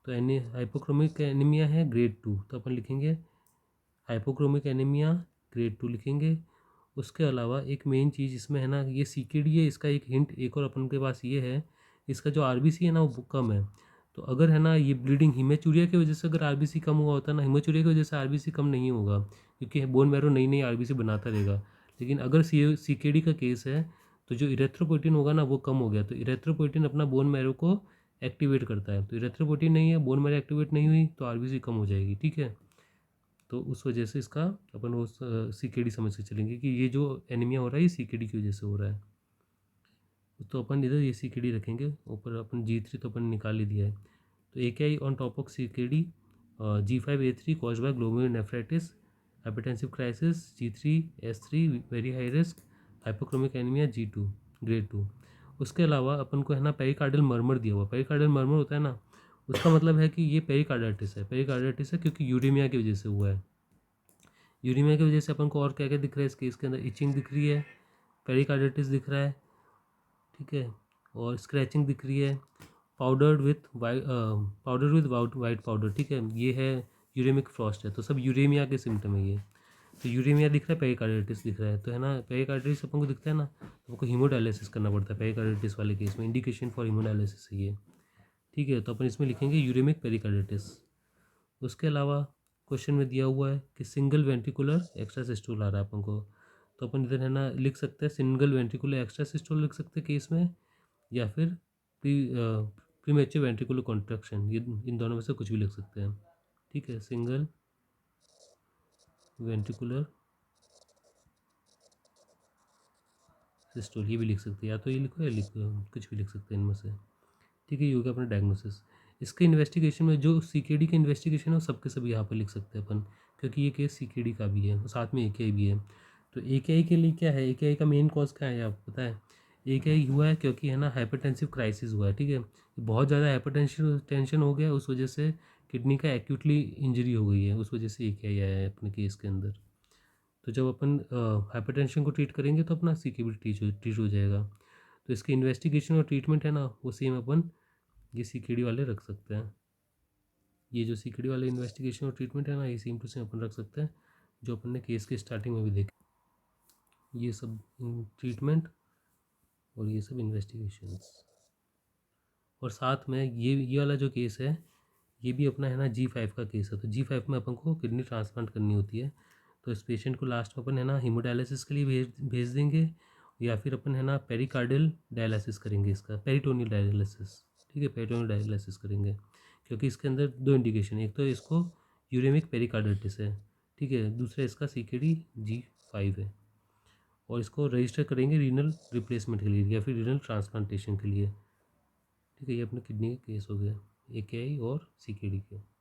तो हाइपोक्रोमिक एनीमिया है ग्रेड 2, तो अपन लिखेंगे हाइपोक्रोमिक एनीमिया ग्रेड 2 लिखेंगे। उसके अलावा एक मेन चीज़ इसमें है ना, ये CKD है, इसका एक हिंट एक और अपन के पास ये है, इसका जो RBC है ना वो कम है। तो अगर है ना ये ब्लीडिंग हीमेचूरिया की वजह से अगर RBC कम हुआ होता ना, हीमेचूरिया की वजह से RBC कम नहीं होगा, क्योंकि बोन मैरो नई नई RBC बनाता रहेगा। लेकिन अगर CKD का केस है तो जो इरेथ्रोपोइटिन होगा ना वो कम हो गया, तो इरेथ्रोपोइटिन अपना बोन मैरो को एक्टिवेट करता है, तो इरेथ्रोपोइटिन नहीं है, बोन मैरो एक्टिवेट नहीं हुई, तो RBC कम हो जाएगी, ठीक है। तो उस वजह से इसका अपन वो CKD समझ के चलेंगे कि ये जो एनीमिया हो रहा है ये CKD की वजह से हो रहा है। तो अपन इधर ये CKD रखेंगे, ऊपर अपन G3 तो अपन निकाल ही दिया है। तो AKI on top of CKD, G5A3 caused by glomerulonephritis, hypertensive crisis, G3S3 very high risk, hypochromic anaemia G2 grade 2। उसके अलावा अपन को है ना पेरिकार्डियल मर्मर दिया हुआ, पेरिकार्डियल मर्मर होता है ना, उसका मतलब है कि ये पेरिकार्डाइटिस है, पेरिकार्डाइटिस है क्योंकि यूरेमिया की वजह से हुआ है। यूरेमिया की वजह से अपन को और क्या क्या दिख रहा है, इस केस के अंदर इचिंग दिख रही है, पेरिकार्डाइटिस दिख रहा है, ठीक है, और स्क्रैचिंग दिख रही है, पाउडर्ड विथ वाइट पाउडर, ठीक है, ये है यूरेमिक फ्रॉस्ट है, तो सब यूरेमिया के सिम्टम है ये। तो यूरेमिया दिख रहा है, पेरिकार्डाइटिस दिख रहा है, तो है ना पेरिकार्डाइटिस अपन को दिखता है ना, तो आपको हीमोडायलिसिस करना पड़ता है पेरिकार्डाइटिस वाले केस में, इंडिकेशन फॉर हीमोडायलिसिस है ये, ठीक है। तो अपन इसमें लिखेंगे यूरेमिक पेरिकार्डाइटिस। उसके अलावा क्वेश्चन में दिया हुआ है कि सिंगल वेंट्रिकुलर एक्स्ट्रा सिस्टोल आ रहा है अपन को, तो अपन इधर है ना लिख सकते हैं सिंगल वेंट्रिकुलर एक्स्ट्रा सिस्टोल लिख सकते हैं केस में, या फिर प्रीमेच्योर वेंट्रिकुलर कॉन्ट्रैक्शन, ये इन दोनों में से कुछ भी लिख सकते हैं, ठीक है। सिंगल वेंट्रिकुलर सिस्टोल ये भी लिख सकते हैं, या तो ये लिखो या लिखो, कुछ भी लिख सकते हैं इनमें से, ठीक है। ये हो गया अपना डायग्नोसिस। इसके इन्वेस्टिगेशन में जो CKD का इन्वेस्टिगेशन है वो सबके सब यहाँ पर लिख सकते हैं अपन, क्योंकि ये केस CKD का भी है और साथ में AKI भी है। तो AKI के लिए क्या है, AKI का मेन कॉज क्या है आपको पता है, AKI हुआ है क्योंकि है ना हाइपरटेंसिव क्राइसिस हुआ है, ठीक है। बहुत ज़्यादा टेंशन हो गया, उस वजह से किडनी का एक्यूटली इंजरी हो गई है, उस वजह से AKI आया है अपने केस के अंदर। तो जब अपन हाइपरटेंशन को ट्रीट करेंगे तो अपना CKD ट्रीट हो जाएगा। तो इसके इन्वेस्टिगेशन और ट्रीटमेंट है ना वो सेम अपन ये CKD वाले रख सकते हैं। ये जो CKD वाले इन्वेस्टिगेशन और ट्रीटमेंट है ना ये सेम टू सेम अपन रख सकते हैं जो अपन ने केस के स्टार्टिंग में भी देखे, ये सब ट्रीटमेंट और ये सब इन्वेस्टिगेशंस। और साथ में ये वाला जो केस है ये भी अपना है ना G5 का केस है, तो G5 में अपन को किडनी ट्रांसप्लांट करनी होती है, तो इस पेशेंट को लास्ट में अपन है ना हीमोडायलिसिस के लिए भेज देंगे, या फिर अपन है ना पेरिकार्डियल डायलिसिस करेंगे, इसका पेरिटोनियल डायलिसिस, ठीक है, पेरिटोनियल डायलिसिस करेंगे, क्योंकि इसके अंदर दो इंडिकेशन है, एक तो इसको यूरेमिक पेरिकार्डाइटिस है, ठीक है, दूसरा इसका CKD G5 है, और इसको रजिस्टर करेंगे रीनल रिप्लेसमेंट के लिए या फिर रीनल ट्रांसप्लांटेशन के लिए, ठीक है। ये अपने किडनी का केस हो गया AKI और CKD के।